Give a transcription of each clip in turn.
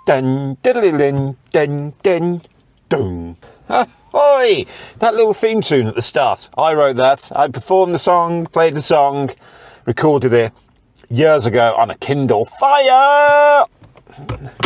dun, diddly-lin, dun, dun, dun. Oi! That little theme tune at the start. I wrote that. I performed the song, played the song, recorded it years ago on a Kindle Fire!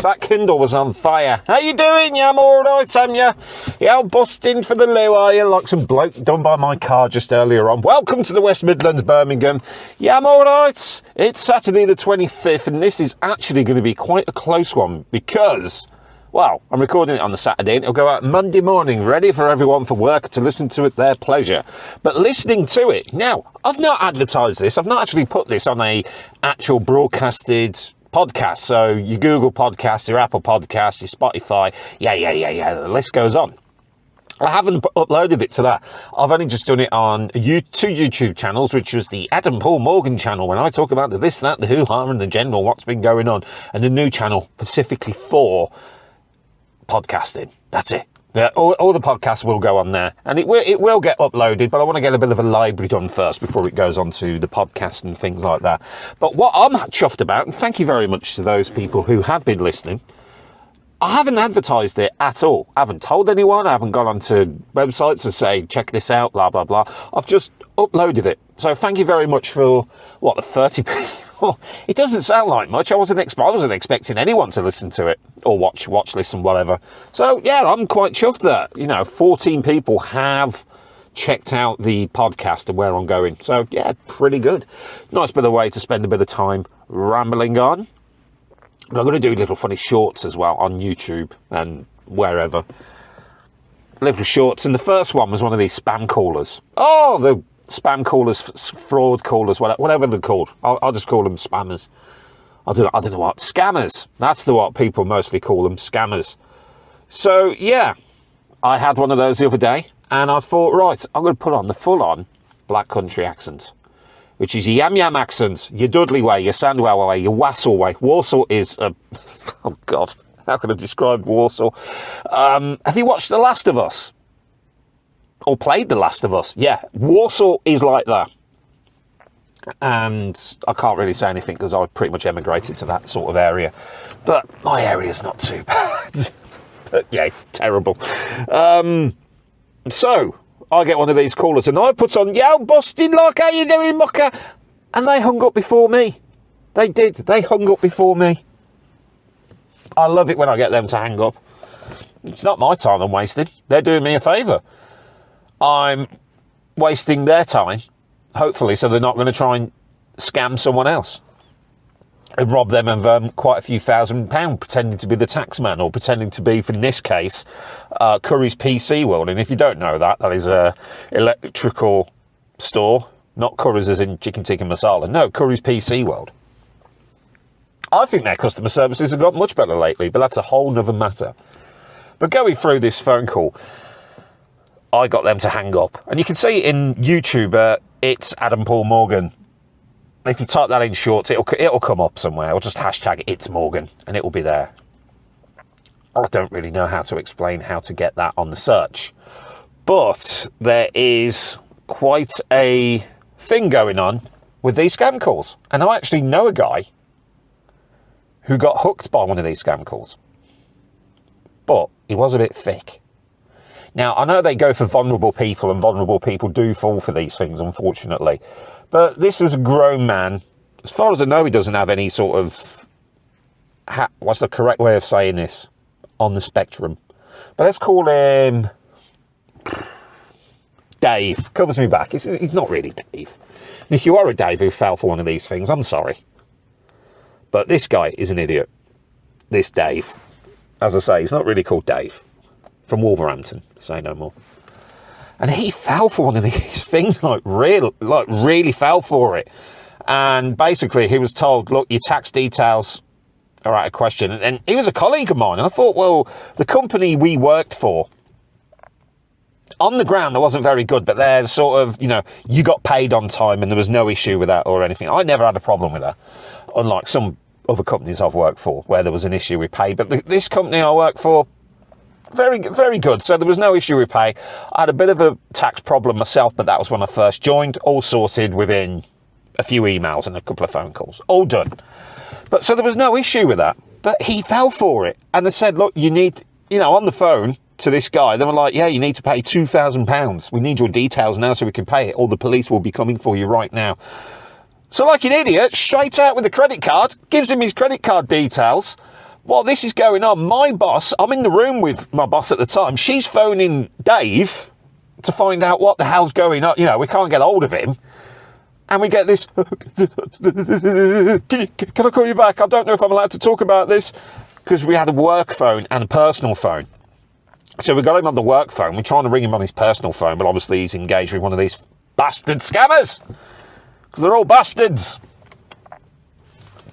That Kindle was on fire. How you doing? Yeah, I'm alright, am ya? Yeah, I'm busting for the loo, are you? Like some bloke done by my car just earlier on. Welcome to the West Midlands, Birmingham. Yeah, I'm alright. It's Saturday the 25th, and this is actually going to be quite a close one because, well, I'm recording it on the Saturday, and it'll go out Monday morning, ready for everyone for work to listen to at their pleasure. But listening to it, now, I've not advertised this. I've not actually put this on a actual broadcasted podcast. So your Google Podcasts, your Apple Podcasts, your Spotify, the list goes on. I haven't uploaded it to that. I've only just done it on two YouTube channels, which was the Adam Paul Morgan channel, when I talk about the this, that, the hoo-ha and the general, what's been going on, and the new channel specifically for podcasting. That's it. Yeah, all the podcasts will go on there, and it will get uploaded, but I want to get a bit of a library done first before it goes on to the podcast and things like that. But what I'm chuffed about, and thank you very much to those people who have been listening, I haven't advertised it at all. I haven't told anyone. I haven't gone onto websites to say, check this out, blah, blah, blah. I've just uploaded it. So thank you very much for, the 30 people. It doesn't sound like much. I wasn't expecting anyone to listen to it or watch, listen, whatever. So, yeah, I'm quite chuffed that, 14 people have checked out the podcast and where I'm going. So, yeah, pretty good. Nice bit of way to spend a bit of time rambling on. But I'm going to do little funny shorts as well on YouTube and wherever. Little shorts. And the first one was one of these spam callers. Oh, the spam callers, fraud callers, whatever they're called. I'll just call them spammers. I don't know what. Scammers. That's what people mostly call them, scammers. So, yeah, I had one of those the other day, and I thought, right, I'm going to put on the full-on black country accent, which is your yam-yam accent, your Dudley way, your Sandwell way, your Wassall way. Warsaw is a... Oh, God, how can I describe Warsaw? Have you watched The Last of Us? Or played The Last of Us? Yeah, Warsaw is like that. And I can't really say anything because I pretty much emigrated to that sort of area. But my area's not too bad. But yeah, it's terrible. So I get one of these callers and I put on, yo, busted, like, how you doing, mucker? And they hung up before me. They did. They hung up before me. I love it when I get them to hang up. It's not my time I'm wasting. They're doing me a favour. I'm wasting their time, hopefully, so they're not going to try and scam someone else and rob them of quite a few £1,000 pretending to be the taxman or pretending to be, in this case, Curry's PC World. And if you don't know that, that is a electrical store, not Curry's as in chicken tikka masala. No, Curry's PC World. I think their customer services have got much better lately, but that's a whole nother matter. But going through this phone call, I got them to hang up. And you can see in YouTube, it's Adam Paul Morgan. If you type that in shorts, it'll come up somewhere. I'll just hashtag it's Morgan, and it will be there. I don't really know how to explain how to get that on the search. But there is quite a thing going on with these scam calls. And I actually know a guy who got hooked by one of these scam calls. But he was a bit thick. Now, I know they go for vulnerable people, and vulnerable people do fall for these things, unfortunately. But this was a grown man. As far as I know, he doesn't have any sort of... what's the correct way of saying this? On the spectrum. But let's call him... Dave. Covers me back. He's not really Dave. And if you are a Dave who fell for one of these things, I'm sorry. But this guy is an idiot. This Dave. As I say, he's not really called Dave. From Wolverhampton, say no more. And he fell for one of these things, really fell for it. And basically he was told, look, your tax details are out of question. And he was a colleague of mine. And I thought, well, the company we worked for, on the ground, that wasn't very good, but they're sort of, you got paid on time and there was no issue with that or anything. I never had a problem with that, unlike some other companies I've worked for where there was an issue with pay. But this company I work for, very, very good. So there was no issue with pay. I had a bit of a tax problem myself, but that was when I first joined. All sorted within a few emails and a couple of phone calls. All done. But so there was no issue with that. But he fell for it. And they said, look, you need, on the phone to this guy, they were like, yeah, you need to pay £2,000. We need your details now so we can pay it, or the police will be coming for you right now. So like an idiot, straight out with a credit card, gives him his credit card details. While this is going on, my boss, I'm in the room with my boss at the time, she's phoning Dave to find out what the hell's going on. We can't get hold of him. And we get this, can I call you back? I don't know if I'm allowed to talk about this. Because we had a work phone and a personal phone. So we got him on the work phone. We're trying to ring him on his personal phone, but obviously he's engaged with one of these bastard scammers. Because they're all bastards.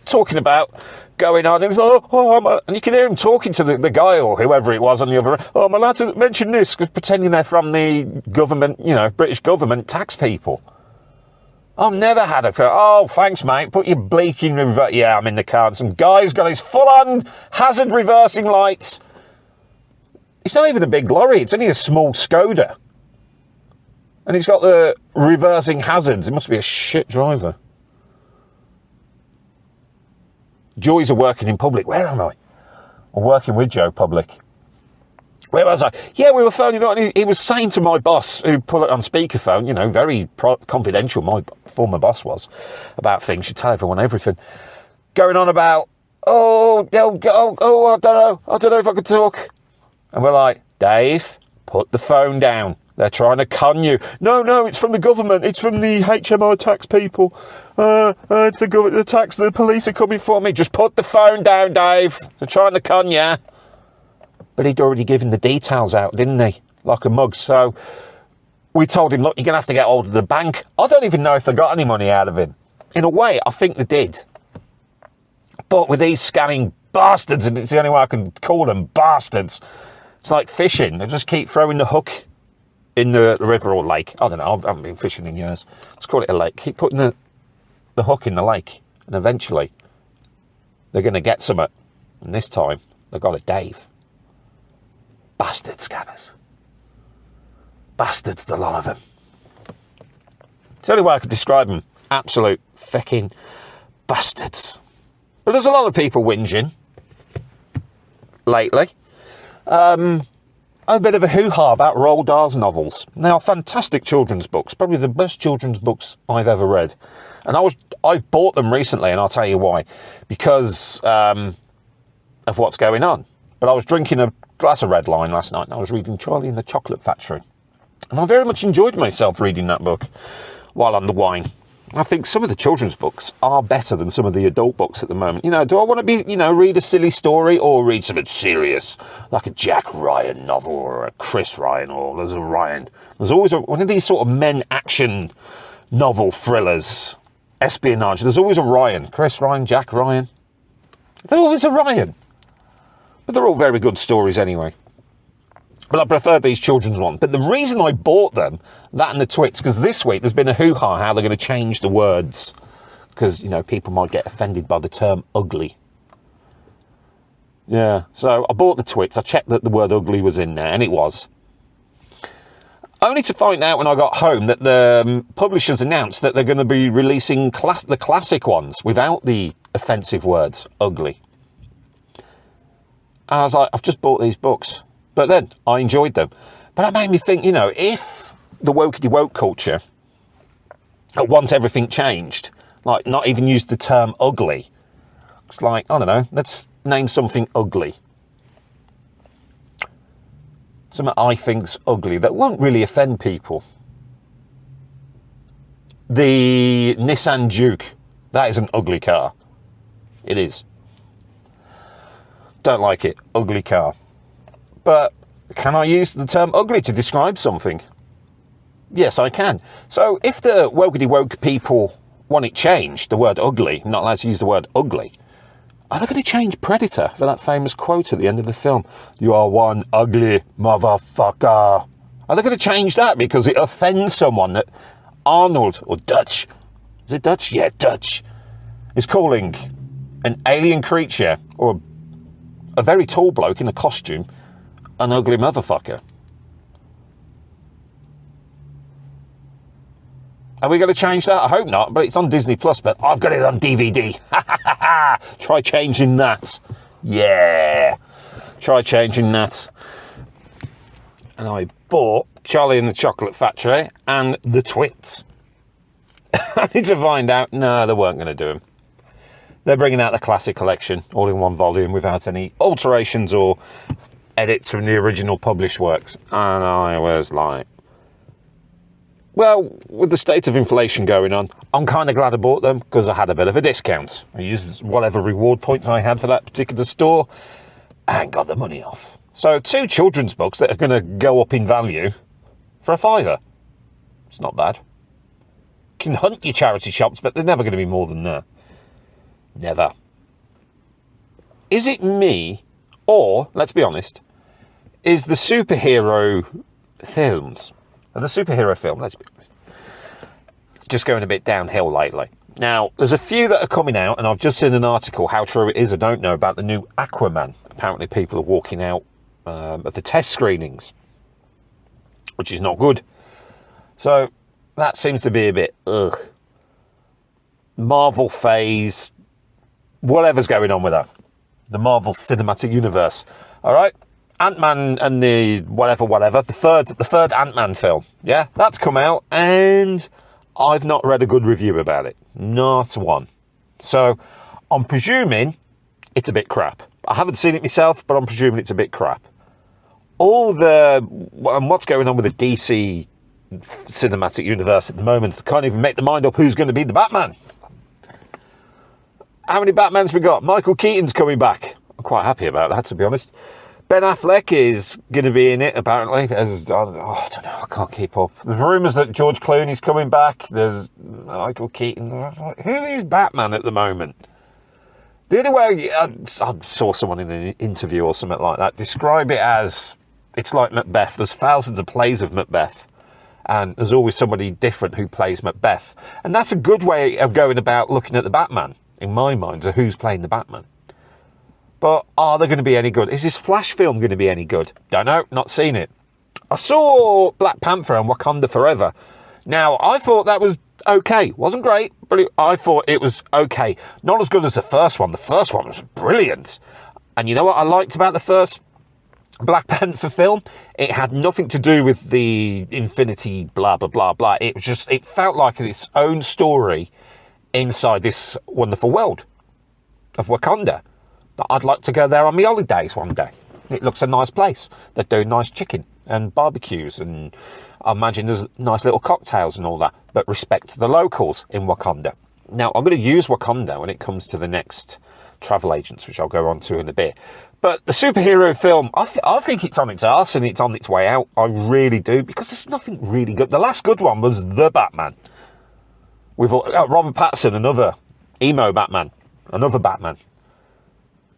Talking about going on. And you can hear him talking to the guy or whoever it was on the other end. Oh, I'm allowed to mention this, because pretending they're from the government, British government tax people. I've never had a phone. Oh, thanks, mate. Put your bleaking reverse. Yeah, I'm in the car. And some guy's got his full-on hazard reversing lights. It's not even a big lorry. It's only a small Skoda. And he's got the reversing hazards. It must be a shit driver. Joys of working in public. Where am I? I'm working with Joe Public. Where was I? Yeah, we were phoning on. He was saying to my boss, who put it on speakerphone, very confidential, my former boss was, about things. She'd tell everyone everything. Going on about, I don't know if I could talk. And we're like, Dave, put the phone down. They're trying to con you. No, it's from the government. It's from the HMO tax people. It's the tax, the police are coming for me. Just put the phone down, Dave. They're trying to con you. But he'd already given the details out, didn't he? Like a mug. So we told him, look, you're going to have to get hold of the bank. I don't even know if they got any money out of him. In a way, I think they did. But with these scamming bastards, and it's the only way I can call them bastards, it's like fishing. They just keep throwing the hook in the river or lake. I don't know. I haven't been fishing in years. Let's call it a lake. Keep putting the hook in the lake. And eventually, they're going to get some. And this time, they've got a Dave. Bastard scammers. Bastards, the lot of them. It's the only way I could describe them. Absolute fucking bastards. But there's a lot of people whinging lately. A bit of a hoo-ha about Roald Dahl's novels. Now, fantastic children's books. Probably the best children's books I've ever read. And I bought them recently, and I'll tell you why. Because of what's going on. But I was drinking a glass of red wine last night, and I was reading Charlie and the Chocolate Factory. And I very much enjoyed myself reading that book while on the wine. I think some of the children's books are better than some of the adult books at the moment. Do I want to be, read a silly story or read something serious, like a Jack Ryan novel or a Chris Ryan or there's a Ryan. There's always one of these sort of men action novel thrillers, espionage. There's always a Ryan. Chris Ryan, Jack Ryan. There's always a Ryan. But they're all very good stories anyway. But I prefer these children's ones. But the reason I bought them, that and the Twits, because this week there's been a hoo-ha how they're going to change the words. Because, people might get offended by the term ugly. Yeah, so I bought the Twits. I checked that the word ugly was in there, and it was. Only to find out when I got home that the publishers announced that they're going to be releasing the classic ones without the offensive words, ugly. And I was like, I've just bought these books. But then I enjoyed them. But that made me think, if the wokey-woke culture wants everything changed, like not even use the term ugly, it's like, I don't know, let's name something ugly. Something I think's ugly that won't really offend people. The Nissan Juke, that is an ugly car. It is. Don't like it. Ugly car. But can I use the term ugly to describe something? Yes, I can. So if the wokey-woke people want it changed, the word ugly, I'm not allowed to use the word ugly, are they going to change Predator for that famous quote at the end of the film? You are one ugly motherfucker. Are they going to change that because it offends someone that Arnold, or Dutch, is it Dutch? Yeah, Dutch, is calling an alien creature, or a very tall bloke in a costume, an ugly motherfucker? Are we going to change that? I hope not, but it's on Disney Plus, but I've got it on DVD. Try changing that. Yeah. Try changing that. And I bought Charlie and the Chocolate Factory and the Twits. I need to find out. No, they weren't going to do them. They're bringing out the classic collection, all in one volume, without any alterations or edits from the original published works. And I was like, well, with the state of inflation going on, I'm kind of glad I bought them because I had a bit of a discount. I used whatever reward points I had for that particular store and got the money off. So 2 children's books that are going to go up in value for £5. It's not bad. You can hunt your charity shops, but they're never going to be more than that. Never. Is it me, or, let's be honest, is the superhero films, let's be honest, just going a bit downhill lately? Now, there's a few that are coming out, and I've just seen an article, how true it is I don't know, about the new Aquaman. Apparently people are walking out of the test screenings, which is not good. So, that seems to be a bit, Marvel phase, whatever's going on with that. The Marvel Cinematic Universe. All right? Ant-Man and the whatever, the third Ant-Man film. Yeah, that's come out, and I've not read a good review about it. Not one. So, I'm presuming it's a bit crap. I haven't seen it myself, but I'm presuming it's a bit crap. What's going on with the DC Cinematic Universe at the moment, I can't even make the mind up who's going to be the Batman. How many Batmans we got? Michael Keaton's coming back. I'm quite happy about that, to be honest. Ben Affleck is going to be in it, apparently. I don't know, I can't keep up. There's rumours that George Clooney's coming back. There's Michael Keaton. Who is Batman at the moment? The only way I saw someone in an interview or something like that describe it as, it's like Macbeth. There's thousands of plays of Macbeth, and there's always somebody different who plays Macbeth. And that's a good way of going about looking at the Batman, in my mind, of who's playing the Batman. But are they going to be any good? Is this Flash film going to be any good? Don't know, not seen it. I saw Black Panther and Wakanda Forever. Now, I thought that was okay. Wasn't great, but I thought it was okay. Not as good as the first one. The first one was brilliant. And you know what I liked about the first Black Panther film? It had nothing to do with the infinity blah, blah, blah, blah. It felt like its own story inside this wonderful world of Wakanda. I'd like to go there on my holidays one day. It looks a nice place. They do nice chicken and barbecues, and I imagine there's nice little cocktails and all that, but respect to the locals in Wakanda. Now, I'm going to use Wakanda when it comes to the next travel agents, which I'll go on to in a bit. But the superhero film, I think it's on its arse and it's on its way out. I really do, because there's nothing really good. The last good one was The Batman. With Robert Pattinson, another emo Batman, another Batman.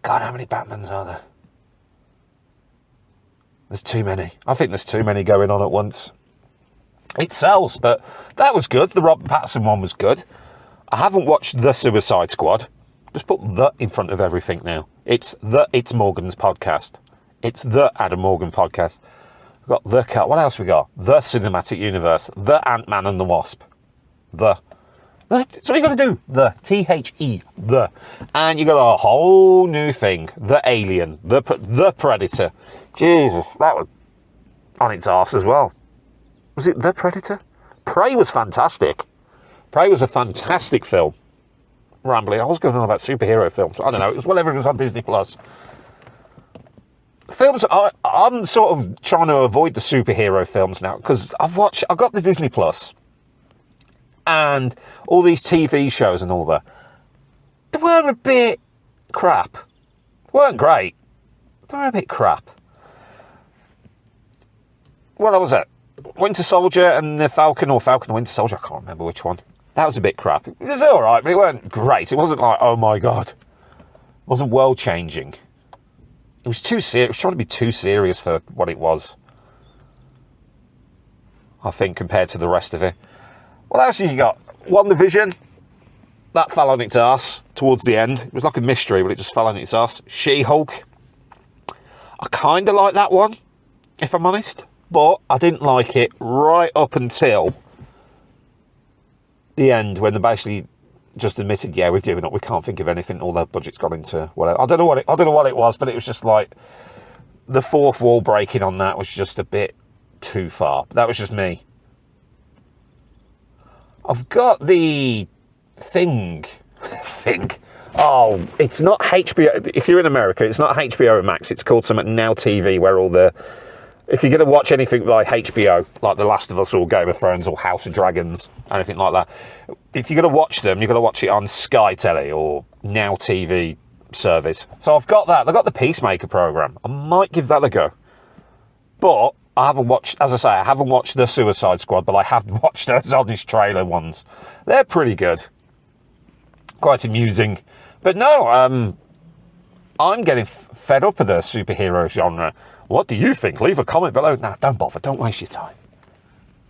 God, how many Batmans are there? There's too many. I think there's too many going on at once. It sells, but that was good. The Robert Pattinson one was good. I haven't watched The Suicide Squad. Just put "the" in front of everything now. It's Morgan's podcast. It's the Adam Morgan podcast. We've got The Cut. What else we got? The Cinematic Universe. The Ant-Man and the Wasp. So you got to do the THE, the, and you got a whole new thing, the Alien, the Predator. Jesus, that was on its arse as well. Was it The Predator? Prey was fantastic. Prey was a fantastic film. Rambling, I was going on about superhero films. I don't know. It was whatever it was on Disney Plus. Films. I'm sort of trying to avoid the superhero films now because I've got the Disney Plus. And all these TV shows and all that, they were a bit crap. They weren't great. They were a bit crap. What was it? Winter Soldier and the Falcon and Winter Soldier, I can't remember which one. That was a bit crap. It was alright, but it weren't great. It wasn't like, oh my God. It wasn't world changing. It was too serious. It was trying to be too serious for what it was, I think, compared to the rest of it. What else have you got? WandaVision. That fell on its arse towards the end. It was like a mystery, but it just fell on its arse. She-Hulk. I kind of like that one, if I'm honest. But I didn't like it right up until the end, when they basically just admitted, yeah, we've given up. We can't think of anything. All their budget's gone into whatever. I don't know what it was, but it was just like the fourth wall breaking on that was just a bit too far. That was just me. I've got the thing. Oh, it's not HBO. If you're in America, it's not HBO Max. It's called something Now TV, where all the... If you're going to watch anything like HBO, like The Last of Us or Game of Thrones or House of Dragons, anything like that, if you're going to watch them, you've got to watch it on Sky Telly or Now TV service. So I've got that. I've got the Peacemaker programme. I might give that a go. But I haven't watched, as I say, I haven't watched The Suicide Squad, but I have watched those Honest trailer ones. They're pretty good. Quite amusing. But no, I'm getting fed up of the superhero genre. What do you think? Leave a comment below. Nah, don't bother. Don't waste your time.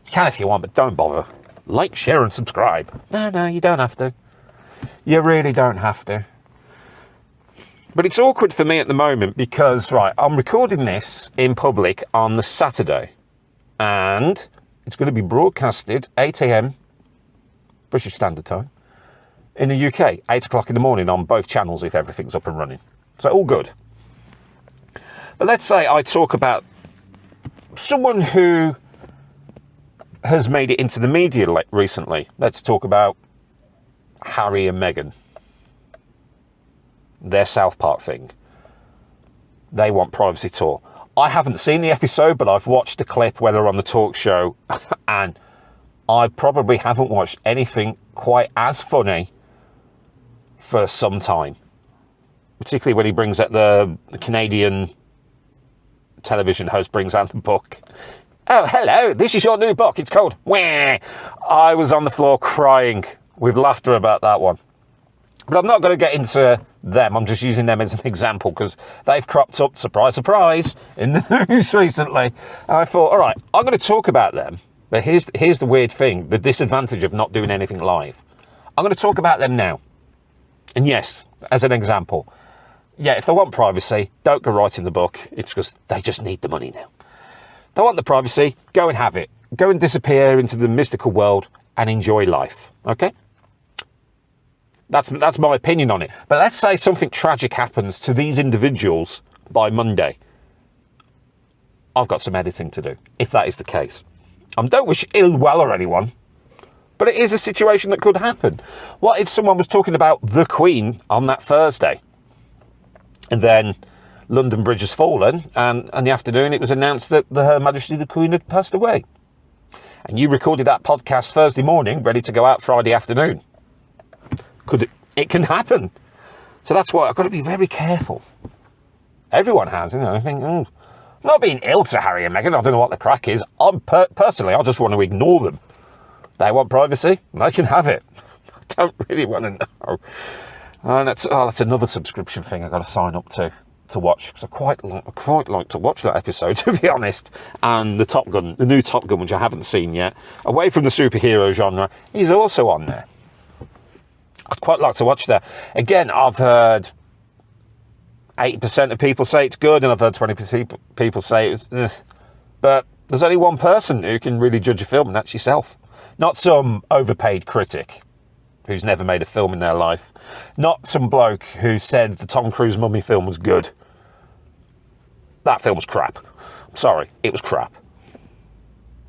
You can if you want, but don't bother. Like, share, and subscribe. No, you don't have to. You really don't have to. But it's awkward for me at the moment because, right, I'm recording this in public on the Saturday. And it's going to be broadcasted 8 a.m. British Standard Time in the UK. 8 o'clock in the morning on both channels if everything's up and running. So all good. But let's say I talk about someone who has made it into the media recently. Let's talk about Harry and Meghan. Their South Park thing. They want privacy tour. I haven't seen the episode, but I've watched the clip where they're on the talk show, and I probably haven't watched anything quite as funny for some time. Particularly when he brings out the Canadian television host brings out the book. Oh, hello, this is your new book. It's called Wah. I was on the floor crying with laughter about that one. But I'm not going to get into them. I'm just using them as an example because they've cropped up, surprise, surprise, in the news recently. And I thought, all right, I'm going to talk about them. But here's the weird thing, the disadvantage of not doing anything live. I'm going to talk about them now. And yes, as an example, yeah, if they want privacy, don't go writing the book. It's because they just need the money now. They want the privacy, go and have it. Go and disappear into the mystical world and enjoy life, okay? That's my opinion on it. But let's say something tragic happens to these individuals by Monday. I've got some editing to do, if that is the case. I don't wish ill will or anyone, but it is a situation that could happen. What if someone was talking about the Queen on that Thursday? And then London Bridge has fallen, and in the afternoon it was announced that Her Majesty the Queen had passed away. And you recorded that podcast Thursday morning, ready to go out Friday afternoon. It can happen. So that's why I've got to be very careful. Everyone has, I think, I'm not being ill to Harry and Meghan. I don't know what the crack is. Personally, I just want to ignore them. They want privacy, they can have it. I don't really want to know. And that's another subscription thing I've got to sign up to watch, because I quite like to watch that episode, to be honest. And the new Top Gun, which I haven't seen yet, away from the superhero genre, is also on there. I'd quite like to watch that. Again, I've heard 80% of people say it's good, and I've heard 20% people say it's... But there's only one person who can really judge a film, and that's yourself. Not some overpaid critic who's never made a film in their life. Not some bloke who said the Tom Cruise Mummy film was good. That film was crap. I'm sorry, it was crap.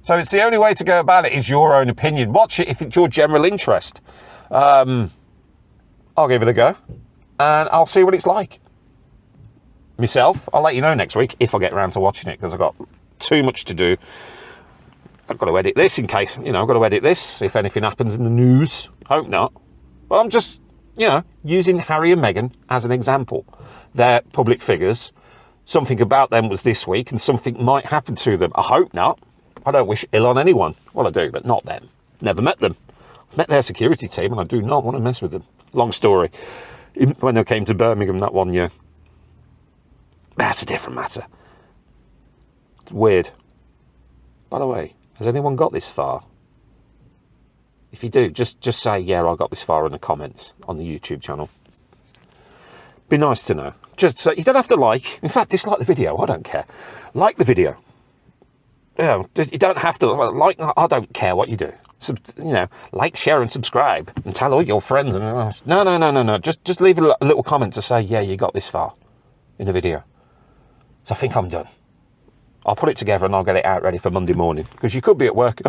So it's the only way to go about it is your own opinion. Watch it if it's your general interest. I'll give it a go, and I'll see what it's like. Myself, I'll let you know next week if I get around to watching it, because I've got too much to do. I've got to edit this in case, I've got to edit this if anything happens in the news. Hope not. But I'm just, using Harry and Meghan as an example. They're public figures. Something about them was this week, and something might happen to them. I hope not. I don't wish ill on anyone. Well, I do, but not them. Never met them. I've met their security team, and I do not want to mess with them. Long story. When they came to Birmingham that one year. That's a different matter. It's weird. By the way, has anyone got this far? If you do, just say, yeah, I got this far in the comments on the YouTube channel. Be nice to know. Just so you don't have to like. In fact, dislike the video. I don't care. Like the video. You don't have to like. I don't care what you do. like, share and subscribe and tell all your friends. And no. Just leave a little comment to say, yeah, you got this far in a video. So I think I'm done. I'll put it together and I'll get it out ready for Monday morning, because you could be at work.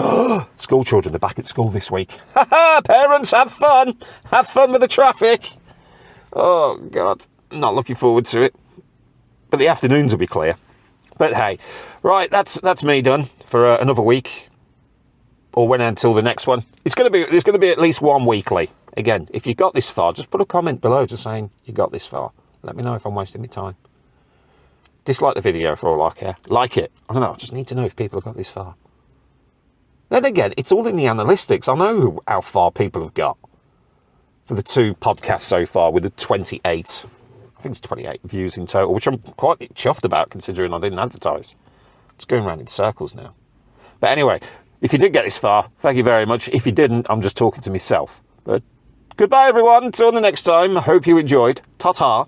School children are back at school this week. Parents, have fun. Have fun with the traffic. Oh, God. Not looking forward to it. But the afternoons will be clear. But hey, right, that's me done for another week. Or when until the next one. There's going to be at least one weekly. Again, if you got this far, just put a comment below just saying you got this far. Let me know if I'm wasting my time. Dislike the video for all I care. Like it. I don't know. I just need to know if people have got this far. Then again, it's all in the analytics. I know how far people have got for the 2 podcasts so far, with the 28. I think it's 28 views in total, which I'm quite chuffed about considering I didn't advertise. It's going around in circles now. But anyway, if you did get this far, thank you very much. If you didn't, I'm just talking to myself. But goodbye, everyone. Until the next time. I hope you enjoyed. Ta-ta.